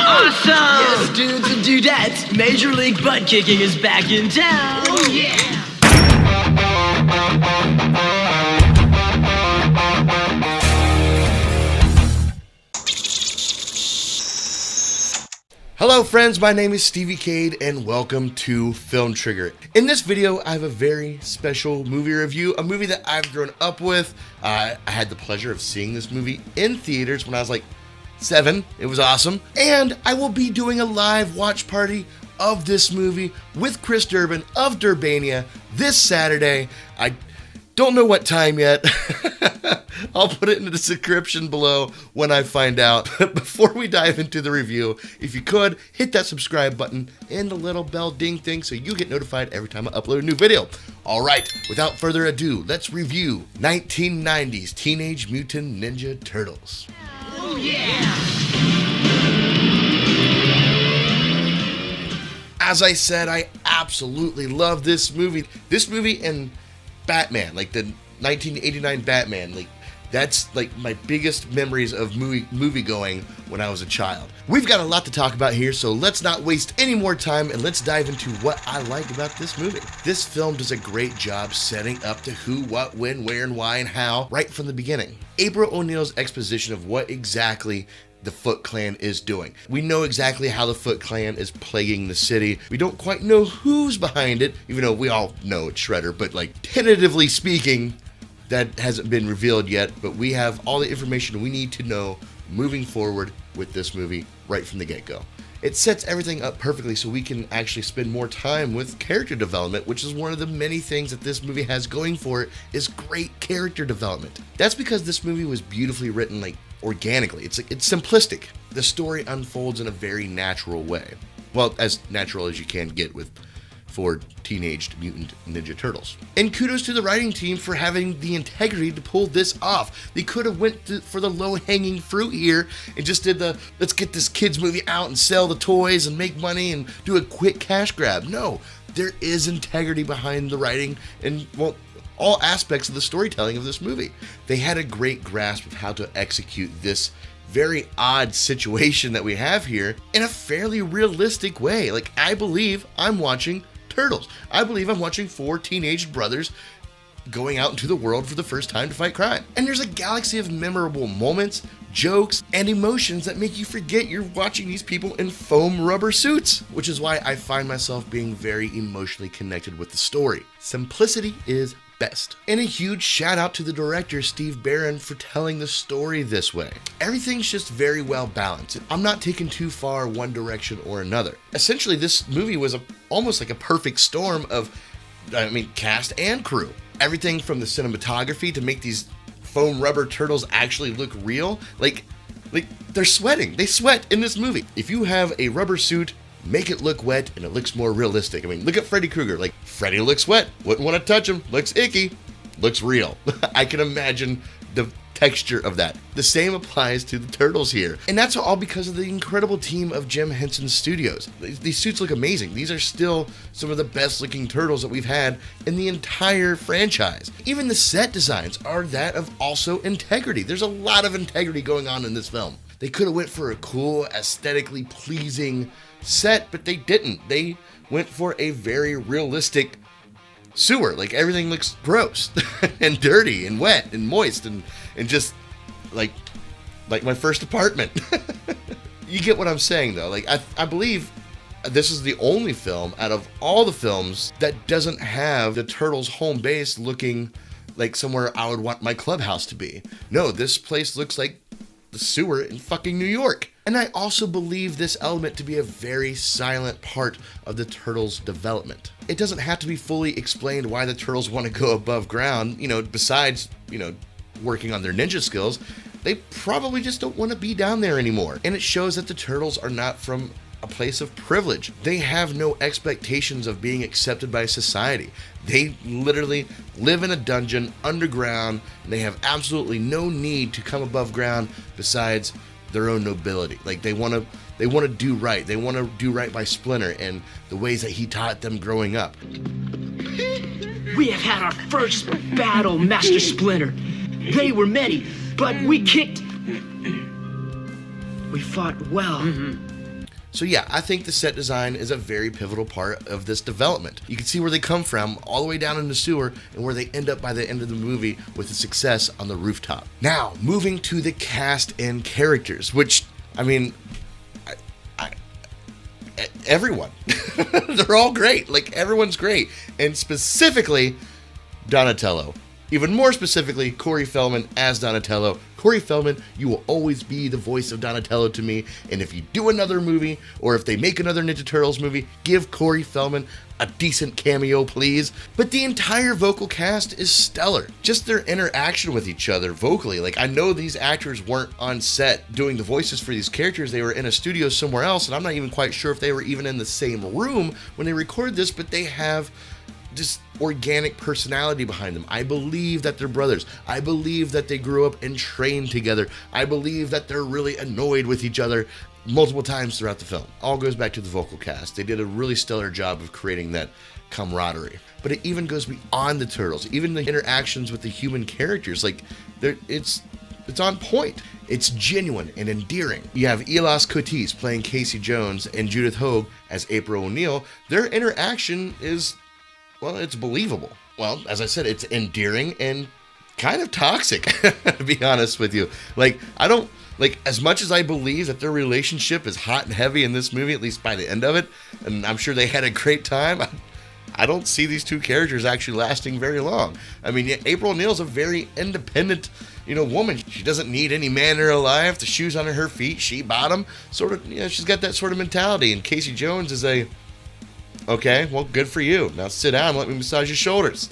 Awesome! Yes, dudes and dudettes, Major League Butt Kicking is back in town! Oh, yeah! Hello friends, my name is Stevie Cade and welcome to Film Trigger. In this video, I have a very special movie review, a movie that I've grown up with. I had the pleasure of seeing this movie in theaters when I was like 7. It was awesome. And I will be doing a live watch party of this movie with Chris Durbin of Durbania this Saturday. I don't know what time yet. I'll put it in the description below when I find out. But before we dive into the review, if you could, hit that subscribe button and the little bell ding thing so you get notified every time I upload a new video. All right, without further ado, let's review 1990s Teenage Mutant Ninja Turtles. Oh, yeah! As I said, I absolutely love this movie. This movie and Batman, like the 1989 Batman, like that's like my biggest memories of movie going when I was a child. We've got a lot to talk about here, so let's not waste any more time and let's dive into what I like about this movie. This film does a great job setting up the who, what, when, where, and why, and how right from the beginning. April O'Neil's exposition of what exactly the Foot Clan is doing. We know exactly how the Foot Clan is plaguing the city. We don't quite know who's behind it, even though we all know it's Shredder, but like tentatively speaking, that hasn't been revealed yet, but we have all the information we need to know moving forward with this movie right from the get-go. It sets everything up perfectly so we can actually spend more time with character development, which is one of the many things that this movie has going for it, is great character development. That's because this movie was beautifully written, like organically. It's simplistic. The story unfolds in a very natural way. Well, as natural as you can get with 4 Teenage Mutant Ninja Turtles. And kudos to the writing team for having the integrity to pull this off. They could have went for the low-hanging fruit here and just did the, let's get this kids movie out and sell the toys and make money and do a quick cash grab. No, there is integrity behind the writing and, well, all aspects of the storytelling of this movie. They had a great grasp of how to execute this very odd situation that we have here in a fairly realistic way. Like, I believe I'm watching Turtles. I believe I'm watching 4 teenage brothers going out into the world for the first time to fight crime. And there's a galaxy of memorable moments, jokes, and emotions that make you forget you're watching these people in foam rubber suits, which is why I find myself being very emotionally connected with the story. Simplicity is best. And a huge shout out to the director Steve Barron for telling the story this way. Everything's just very well balanced. I'm not taking too far one direction or another. Essentially, this movie was almost like a perfect storm of, cast and crew. Everything from the cinematography to make these foam rubber turtles actually look real. Like they're sweating. They sweat in this movie. If you have a rubber suit, make it look wet and it looks more realistic. I mean, look at Freddy Krueger. Like, Freddy looks wet. Wouldn't want to touch him. Looks icky. Looks real. I can imagine the texture of that. The same applies to the Turtles here. And that's all because of the incredible team of Jim Henson's studios. These suits look amazing. These are still some of the best looking Turtles that we've had in the entire franchise. Even the set designs are that of also integrity. There's a lot of integrity going on in this film. They could have went for a cool, aesthetically pleasing set, but they didn't. They went for a very realistic sewer. Like, everything looks gross and dirty and wet and moist and just like my first apartment. You get what I'm saying though. Like, I believe this is the only film out of all the films that doesn't have the Turtles home base looking like somewhere I would want my clubhouse to be. No, this place looks like the sewer in fucking New York. And I also believe this element to be a very silent part of the Turtles' development. It doesn't have to be fully explained why the Turtles want to go above ground, besides, working on their ninja skills. They probably just don't want to be down there anymore. And it shows that the Turtles are not from a place of privilege. They have no expectations of being accepted by society. They literally live in a dungeon underground, and they have absolutely no need to come above ground besides their own nobility. Like, they want to do right. They want to do right by Splinter and the ways that he taught them growing up. We have had our first battle, Master Splinter. They were many, but we kicked. We fought well. So yeah, I think the set design is a very pivotal part of this development. You can see where they come from all the way down in the sewer and where they end up by the end of the movie with the success on the rooftop. Now, moving to the cast and characters, which, I mean, everyone. They're all great. Like, everyone's great. And specifically, Donatello. Even more specifically, Corey Feldman as Donatello. Corey Feldman, you will always be the voice of Donatello to me. And if you do another movie, or if they make another Ninja Turtles movie, give Corey Feldman a decent cameo, please. But the entire vocal cast is stellar. Just their interaction with each other vocally. Like, I know these actors weren't on set doing the voices for these characters. They were in a studio somewhere else, and I'm not even quite sure if they were even in the same room when they recorded this, but they have just organic personality behind them. I believe that they're brothers. I believe that they grew up and trained together. I believe that they're really annoyed with each other multiple times throughout the film. All goes back to the vocal cast. They did a really stellar job of creating that camaraderie. But it even goes beyond the Turtles. Even the interactions with the human characters, like, it's on point. It's genuine and endearing. You have Elas Cotis playing Casey Jones and Judith Hoag as April O'Neil. Their interaction is, well, it's believable. Well, as I said, it's endearing and kind of toxic, to be honest with you. Like, I don't, like, as much as I believe that their relationship is hot and heavy in this movie, at least by the end of it, and I'm sure they had a great time, I don't see these two characters actually lasting very long. I mean, April O'Neil's a very independent, woman. She doesn't need any man in her life. The shoes on her feet, she bought them. Sort of, she's got that sort of mentality. And Casey Jones is okay, well, good for you. Now sit down and let me massage your shoulders.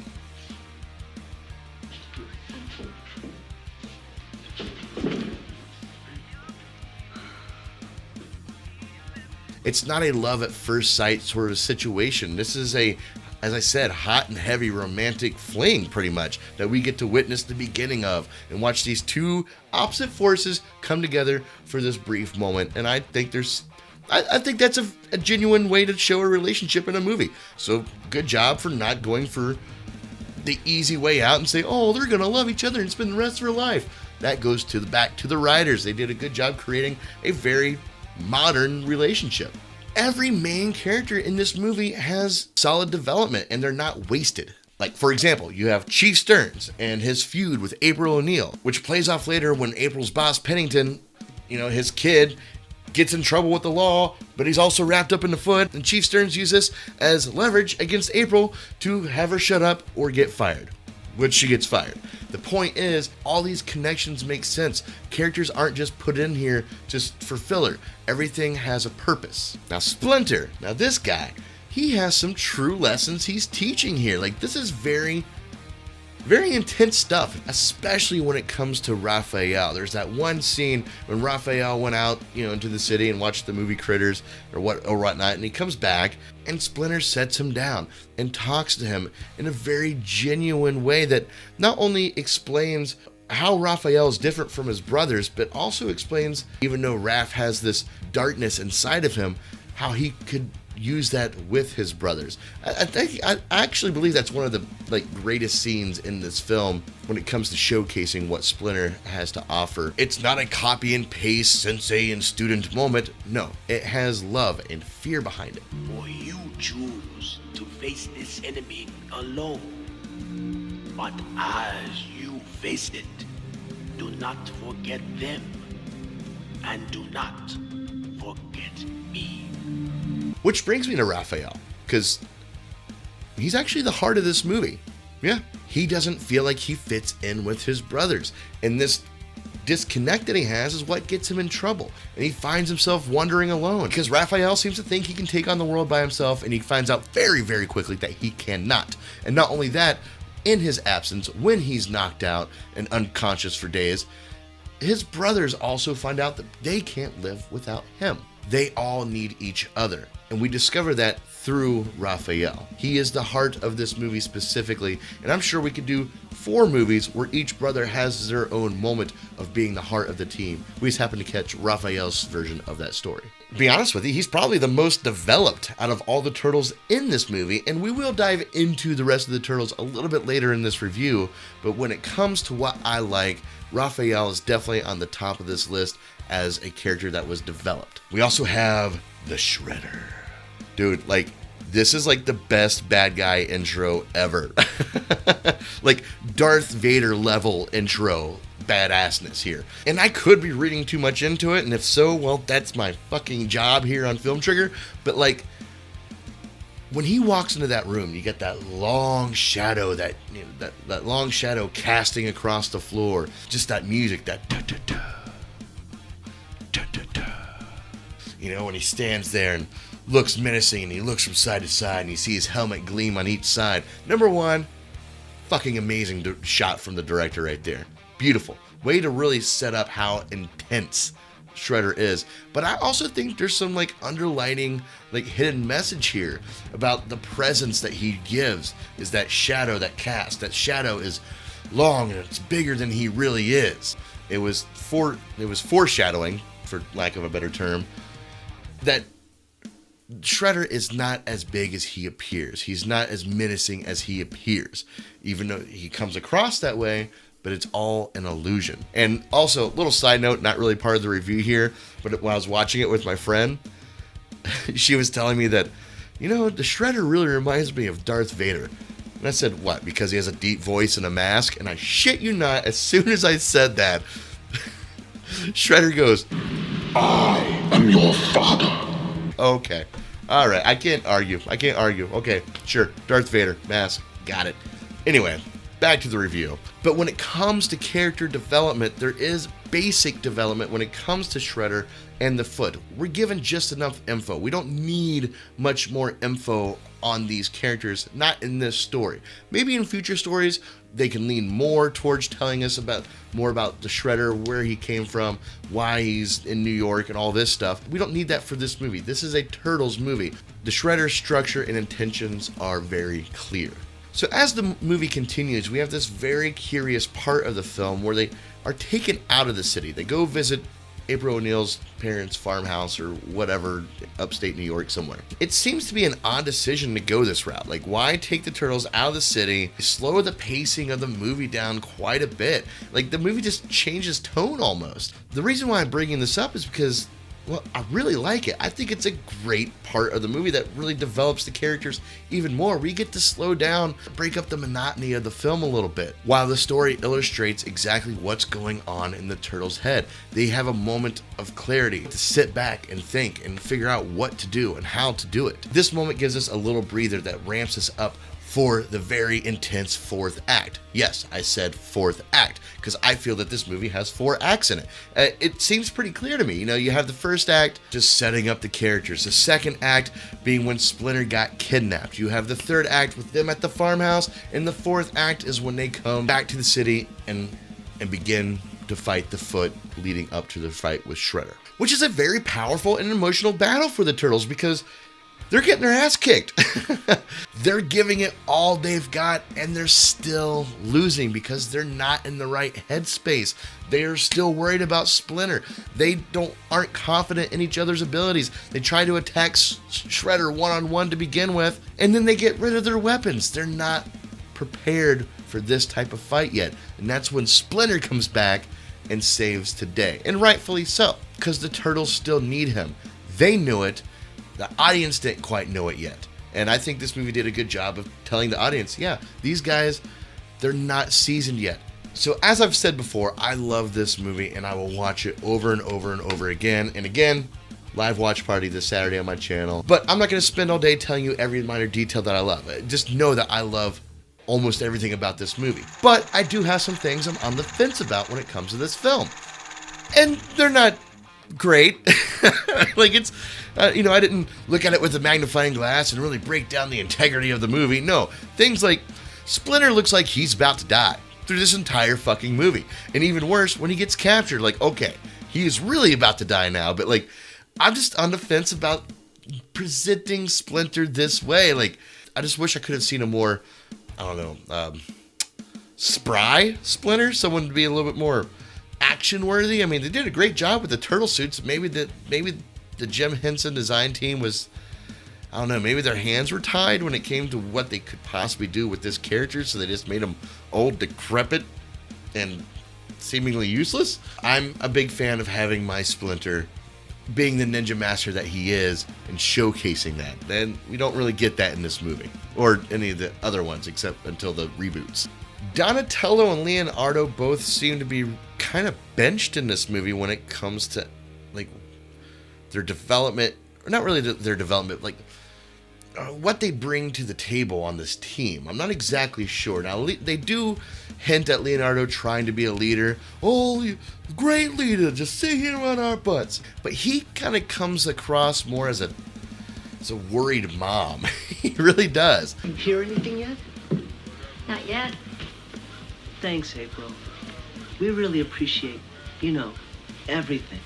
It's not a love at first sight sort of situation. This is as I said, hot and heavy romantic fling, pretty much, that we get to witness the beginning of and watch these two opposite forces come together for this brief moment. And I think I think that's a genuine way to show a relationship in a movie. So good job for not going for the easy way out and say, oh, they're going to love each other and spend the rest of their life. That goes back to the writers. They did a good job creating a very modern relationship. Every main character in this movie has solid development and they're not wasted. Like, for example, you have Chief Stearns and his feud with April O'Neil, which plays off later when April's boss, Pennington, his kid, gets in trouble with the law, but he's also wrapped up in the foot, and Chief Stearns uses this as leverage against April to have her shut up or get fired, which she gets fired. The point is, all these connections make sense. Characters aren't just put in here just for filler. Everything has a purpose. Now, Splinter, this guy, he has some true lessons he's teaching here. Like, this is very, very intense stuff, especially when it comes to Raphael. There's that one scene when Raphael went out, into the city and watched the movie Critters or whatnot, and he comes back and Splinter sets him down and talks to him in a very genuine way that not only explains how Raphael is different from his brothers, but also explains, even though Raph has this darkness inside of him, how he could use that with his brothers. I actually believe that's one of the greatest scenes in this film when it comes to showcasing what Splinter has to offer. It's not a copy and paste sensei and student moment. No, it has love and fear behind it. For you choose to face this enemy alone, but as you face it, do not forget them, and do not forget me. Which brings me to Raphael, because he's actually the heart of this movie. Yeah, he doesn't feel like he fits in with his brothers, and this disconnect that he has is what gets him in trouble, and he finds himself wandering alone, because Raphael seems to think he can take on the world by himself, and he finds out very, very quickly that he cannot. And not only that, in his absence, when he's knocked out and unconscious for days, his brothers also find out that they can't live without him. They all need each other. And we discover that through Raphael. He is the heart of this movie specifically, and I'm sure we could do 4 movies where each brother has their own moment of being the heart of the team. We just happen to catch Raphael's version of that story. To be honest with you, he's probably the most developed out of all the Turtles in this movie, and we will dive into the rest of the Turtles a little bit later in this review, but when it comes to what I like, Raphael is definitely on the top of this list as a character that was developed. We also have the Shredder. Dude, like, this is like the best bad guy intro ever. Like Darth Vader level intro badassness here. And I could be reading too much into it, and if so, well, that's my fucking job here on Film Trigger. But like, when he walks into that room, you get that long shadow, that long shadow casting across the floor. Just that music, that da-da-da, da-da-da. You know, when he stands there and looks menacing, and he looks from side to side, and you see his helmet gleam on each side. Number one, fucking amazing shot from the director right there. Beautiful. Way to really set up how intense Shredder is. But I also think there's some like underlining, like hidden message here about the presence that he gives. Is that shadow, that cast. That shadow is long and it's bigger than he really is. It was foreshadowing, for lack of a better term, that Shredder is not as big as he appears. He's not as menacing as he appears, even though he comes across that way, but it's all an illusion. And also, little side note, not really part of the review here, but when I was watching it with my friend, she was telling me that, you know, the Shredder really reminds me of Darth Vader. And I said, what? Because he has a deep voice and a mask? And I shit you not, as soon as I said that, Shredder goes, I am your father. Okay. All right. I can't argue. Okay. Sure. Darth Vader. Mask. Got it. Anyway, back to the review. But when it comes to character development, there is basic development when it comes to Shredder and the Foot. We're given just enough info. We don't need much more info on these characters, not in this story. Maybe in future stories, they can lean more towards telling us more about the Shredder, where he came from, why he's in New York, and all this stuff. We don't need that for this movie. This is a Turtles movie. The Shredder's structure and intentions are very clear. So as the movie continues, we have this very curious part of the film where they are taken out of the city. They go visit April O'Neil's parents' farmhouse or whatever, upstate New York somewhere. It seems to be an odd decision to go this route. Like, why take the Turtles out of the city, slow the pacing of the movie down quite a bit? Like, the movie just changes tone almost. The reason why I'm bringing this up is because, well, I really like it. I think it's a great part of the movie that really develops the characters even more. We get to slow down, break up the monotony of the film a little bit, while the story illustrates exactly what's going on in the Turtles' head. They have a moment of clarity to sit back and think and figure out what to do and how to do it. This moment gives us a little breather that ramps us up for the very intense fourth act. Yes, I said fourth act, because I feel that this movie has 4 acts in it. It seems pretty clear to me. You know, you have the first act just setting up the characters. The second act being when Splinter got kidnapped. You have the third act with them at the farmhouse. And the fourth act is when they come back to the city and begin to fight the Foot, leading up to the fight with Shredder. Which is a very powerful and emotional battle for the Turtles, because they're getting their ass kicked. They're giving it all they've got, and they're still losing because they're not in the right headspace. They're still worried about Splinter. They aren't confident in each other's abilities. They try to attack Shredder one-on-one to begin with, and then they get rid of their weapons. They're not prepared for this type of fight yet. And that's when Splinter comes back and saves today. And rightfully so, because the Turtles still need him. They knew it. The audience didn't quite know it yet. And I think this movie did a good job of telling the audience, yeah, these guys, they're not seasoned yet. So as I've said before, I love this movie and I will watch it over and over and over again. And again, live watch party this Saturday on my channel. But I'm not going to spend all day telling you every minor detail that I love. Just know that I love almost everything about this movie. But I do have some things I'm on the fence about when it comes to this film. And they're not great. Like, it's I didn't look at it with a magnifying glass and really break down the integrity of the movie. No, things like Splinter looks like he's about to die through this entire fucking movie. And even worse, when he gets captured, like, okay, he is really about to die now. But like, I'm just on the fence about presenting Splinter this way. Like, I just wish I could have seen a more, spry Splinter, someone to be a little bit more action worthy. I mean, they did a great job with the turtle suits. Maybe the Jim Henson design team was, maybe their hands were tied when it came to what they could possibly do with this character, so they just made him old, decrepit, and seemingly useless. I'm a big fan of having my Splinter being the ninja master that he is and showcasing that. Then we don't really get that in this movie or any of the other ones except until the reboots. Donatello and Leonardo both seem to be kind of benched in this movie when it comes to like their development, or not really their development, like what they bring to the table on this team. I'm not exactly sure. Now, they do hint at Leonardo trying to be a leader. Oh, great leader, just sit here on our butts. But he kind of comes across more as a worried mom. He really does. You hear anything yet? Not yet. Thanks, April. We really appreciate, everything.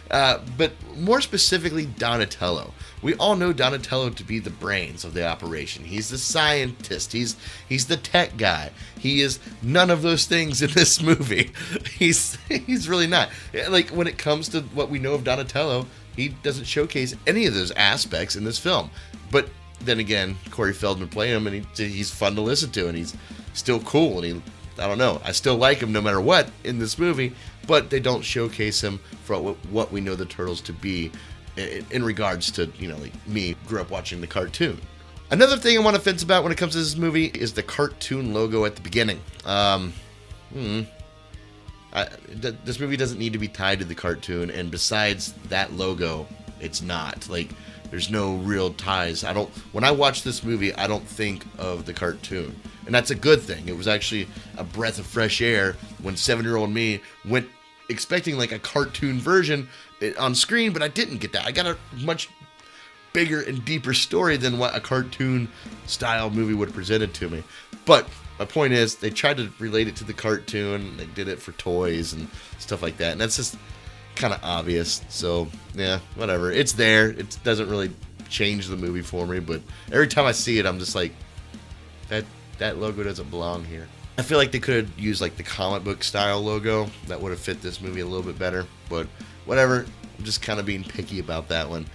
But more specifically, Donatello. We all know Donatello to be the brains of the operation. He's the scientist. He's the tech guy. He is none of those things in this movie. He's really not. Like, when it comes to what we know of Donatello, he doesn't showcase any of those aspects in this film. But then again, Corey Feldman playing him, and he's fun to listen to, and he's still cool, and I don't know. I still like him no matter what in this movie, but they don't showcase him for what we know the Turtles to be in regards to, like me, grew up watching the cartoon. Another thing I want to fence about when it comes to this movie is the cartoon logo at the beginning. This movie doesn't need to be tied to the cartoon, and besides that logo, it's not. Like, there's no real ties. When I watch this movie, I don't think of the cartoon. And that's a good thing. It was actually a breath of fresh air when 7-year-old me went expecting like a cartoon version on screen, but I didn't get that. I got a much bigger and deeper story than what a cartoon style movie would have presented to me. But my point is, they tried to relate it to the cartoon. They did it for toys and stuff like that. And that's just kind of obvious. So, yeah, whatever. It's there. It doesn't really change the movie for me. But every time I see it, I'm just like, that logo doesn't belong here. I feel like they could have used like the comic book style logo. That would have fit this movie a little bit better. But whatever. I'm just kind of being picky about that one.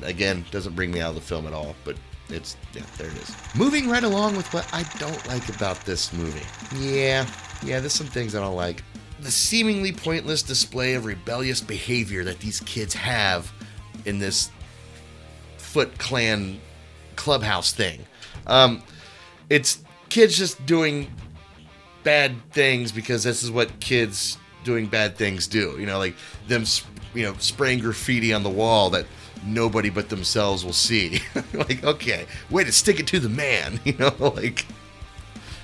Again, doesn't bring me out of the film at all. But there it is. Moving right along with what I don't like about this movie. Yeah, there's some things I don't like. The seemingly pointless display of rebellious behavior that these kids have in this Foot Clan clubhouse thing. It's kids just doing bad things because this is what kids doing bad things do. Like them, spraying graffiti on the wall that nobody but themselves will see. Like, okay, way to stick it to the man. Like,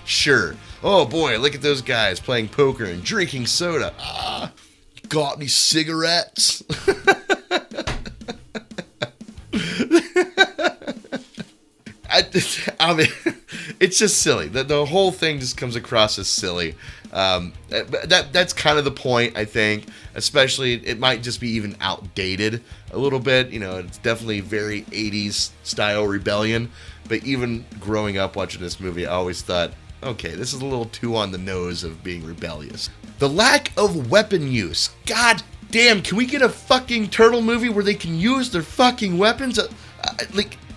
sure. Oh boy, look at those guys playing poker and drinking soda. Got any cigarettes? I mean, it's just silly. The whole thing just comes across as silly. That's kind of the point, I think. Especially, it might just be even outdated a little bit. It's definitely very 80s style rebellion. But even growing up watching this movie, I always thought, okay, this is a little too on the nose of being rebellious. The lack of weapon use. God damn, can we get a fucking turtle movie where they can use their fucking weapons?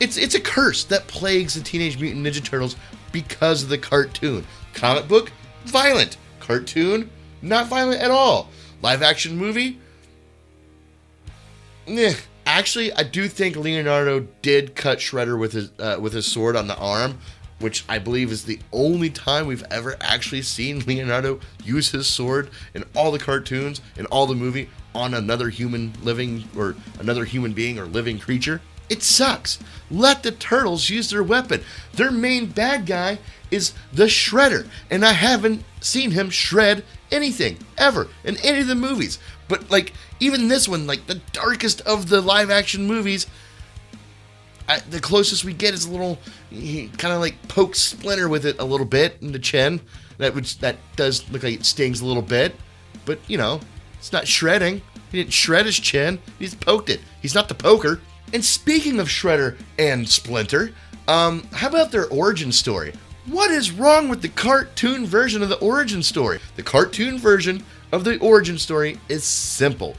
It's a curse that plagues the Teenage Mutant Ninja Turtles because of the cartoon. Comic book, violent. Cartoon, not violent at all. Live action movie, Actually, I do think Leonardo did cut Shredder with his sword on the arm, which I believe is the only time we've ever actually seen Leonardo use his sword in all the cartoons, in all the movie, on another human living, or another human being or living creature. It sucks. Let the Turtles use their weapon. Their main bad guy is the Shredder, and I haven't seen him shred anything, ever, in any of the movies. But, like, even this one, like, the darkest of the live-action movies, the closest we get is a little, he kind of, like, pokes Splinter with it a little bit in the chin. That does look like it stings a little bit. But, it's not shredding. He didn't shred his chin. He just poked it. He's not the poker. And speaking of Shredder and Splinter, how about their origin story? What is wrong with the cartoon version of the origin story? The cartoon version of the origin story is simple.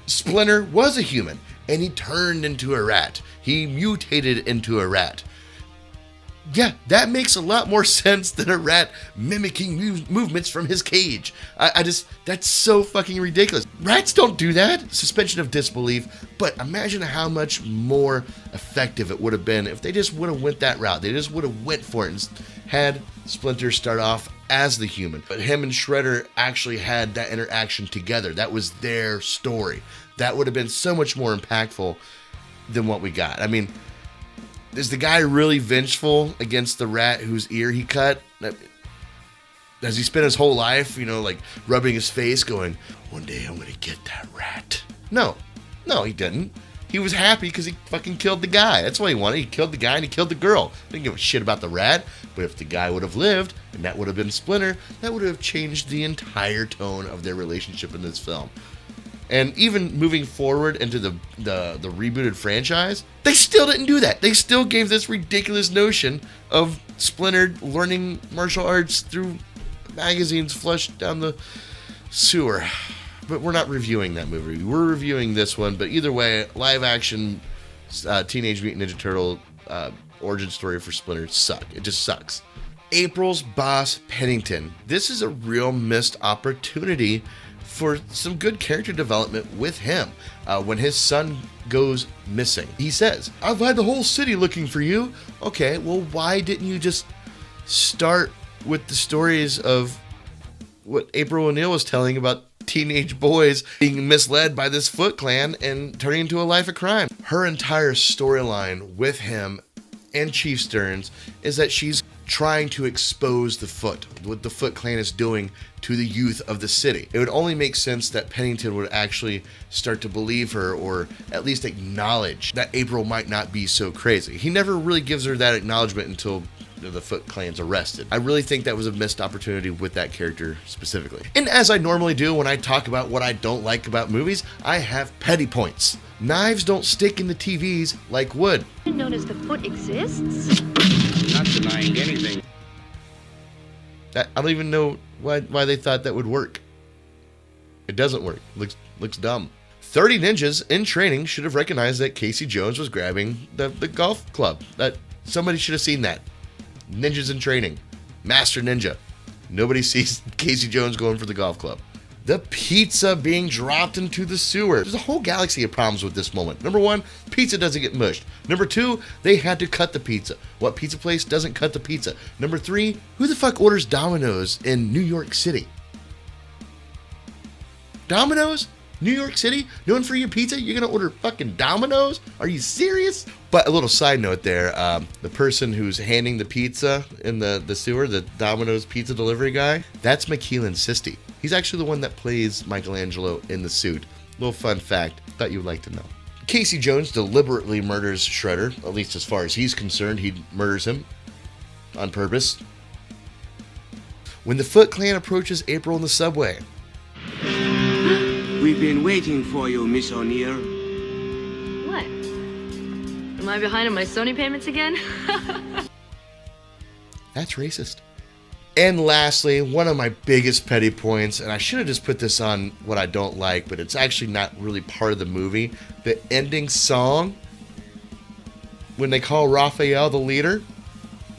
Splinter was a human, and he turned into a rat. He mutated into a rat. Yeah, that makes a lot more sense than a rat mimicking movements from his cage. That's so fucking ridiculous. Rats don't do that. Suspension of disbelief. But imagine how much more effective it would have been if they just would have went that route. They just would have went for it and had Splinter start off as the human. But him and Shredder actually had that interaction together. That was their story. That would have been so much more impactful than what we got. I mean, is the guy really vengeful against the rat whose ear he cut? Does he spend his whole life, like rubbing his face going, one day I'm going to get that rat? No, he didn't. He was happy because he fucking killed the guy. That's what he wanted. He killed the guy and he killed the girl. Didn't give a shit about the rat. But if the guy would have lived, and that would have been Splinter, that would have changed the entire tone of their relationship in this film. And even moving forward into the rebooted franchise, they still didn't do that. They still gave this ridiculous notion of Splinter learning martial arts through magazines flushed down the sewer. But we're not reviewing that movie. We're reviewing this one. But either way, live action Teenage Mutant Ninja Turtle origin story for Splinter It just sucks. April's boss, Pennington. This is a real missed opportunity for some good character development with him. When his son goes missing, he says, I've had the whole city looking for you. Okay, well, why didn't you just start with the stories of what April O'Neil was telling about teenage boys being misled by this Foot Clan and turning into a life of crime? Her entire storyline with him and Chief Stearns is that she's trying to expose what the Foot Clan is doing to the youth of the city. It would only make sense that Pennington would actually start to believe her, or at least acknowledge that April might not be so crazy. He never really gives her that acknowledgement until the Foot Clan's arrested. I really think that was a missed opportunity with that character specifically. And as I normally do when I talk about what I don't like about movies, I have petty points. Knives don't stick in the TVs like wood. Didn't notice the foot exists. Not denying anything. I don't even know why they thought that would work. It doesn't work. Looks dumb. 30 ninjas in training should have recognized that Casey Jones was grabbing the golf club. That somebody should have seen that. Ninjas in training. Master Ninja. Nobody sees Casey Jones going for the golf club. The pizza being dropped into the sewer. There's a whole galaxy of problems with this moment. Number one, pizza doesn't get mushed. Number two, they had to cut the pizza. What pizza place doesn't cut the pizza? Number three, who the fuck orders Domino's in New York City? Domino's? New York City? Known for your pizza? You're gonna order fucking Domino's? Are you serious? But a little side note there, the person who's handing the pizza in the sewer, the Domino's pizza delivery guy, that's McKeelan Sisti. He's actually the one that plays Michelangelo in The Suit. Little fun fact, thought you'd like to know. Casey Jones deliberately murders Shredder, at least as far as he's concerned. He murders him on purpose. When the Foot Clan approaches April in the subway. We've been waiting for you, Miss O'Neill. What? Am I behind on my Sony payments again? That's racist. And lastly, one of my biggest petty points, and I should have just put this on what I don't like, but it's actually not really part of the movie. The ending song, when they call Raphael the leader.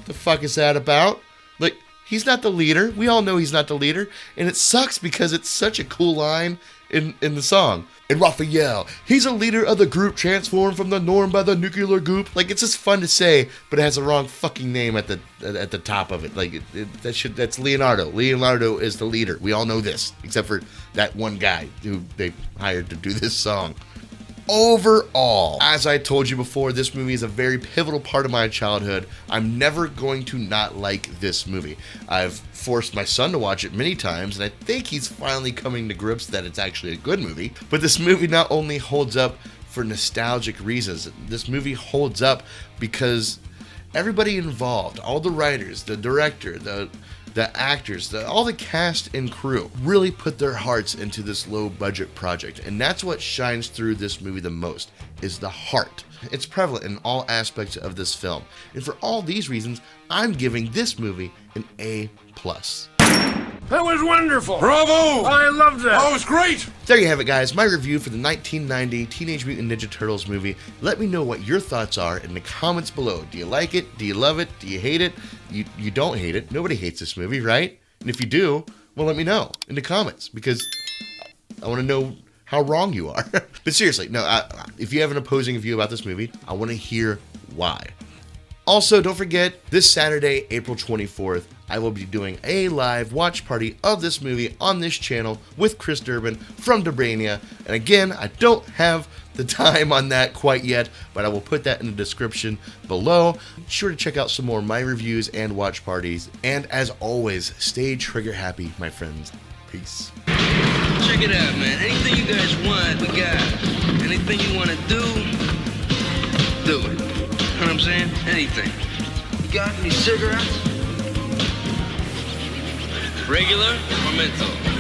The fuck is that about? Like, he's not the leader. We all know he's not the leader. And it sucks because it's such a cool line in the song. And Raphael, he's a leader of the group transformed from the norm by the nuclear goop. Like, it's just fun to say, but it has the wrong fucking name at the top of it. Like, that's Leonardo. Leonardo is the leader. We all know this, except for that one guy who they hired to do this song. Overall, as I told you before, this movie is a very pivotal part of my childhood. I'm never going to not like this movie. I've forced my son to watch it many times, and I think he's finally coming to grips that it's actually a good movie. But this movie not only holds up for nostalgic reasons, this movie holds up because everybody involved, all the writers, the director, the actors, all the cast and crew really put their hearts into this low budget project. And that's what shines through this movie the most, is the heart. It's prevalent in all aspects of this film. And for all these reasons, I'm giving this movie an A+. That was wonderful. Bravo! I loved that. Oh, it was great! There you have it, guys. My review for the 1990 Teenage Mutant Ninja Turtles movie. Let me know what your thoughts are in the comments below. Do you like it? Do you love it? Do you hate it? You don't hate it. Nobody hates this movie, right? And if you do, well, let me know in the comments, because I want to know how wrong you are. But seriously, no, if you have an opposing view about this movie, I want to hear why. Also, don't forget, this Saturday, April 24th, I will be doing a live watch party of this movie on this channel with Chris Durbin from Debrania. And again, I don't have the time on that quite yet, but I will put that in the description below. Be sure to check out some more of my reviews and watch parties. And as always, stay trigger happy, my friends. Peace. Check it out, man. Anything you guys want, we got. Anything you want to do it. You know what I'm saying? Anything. You got any cigarettes? Regular or menthol?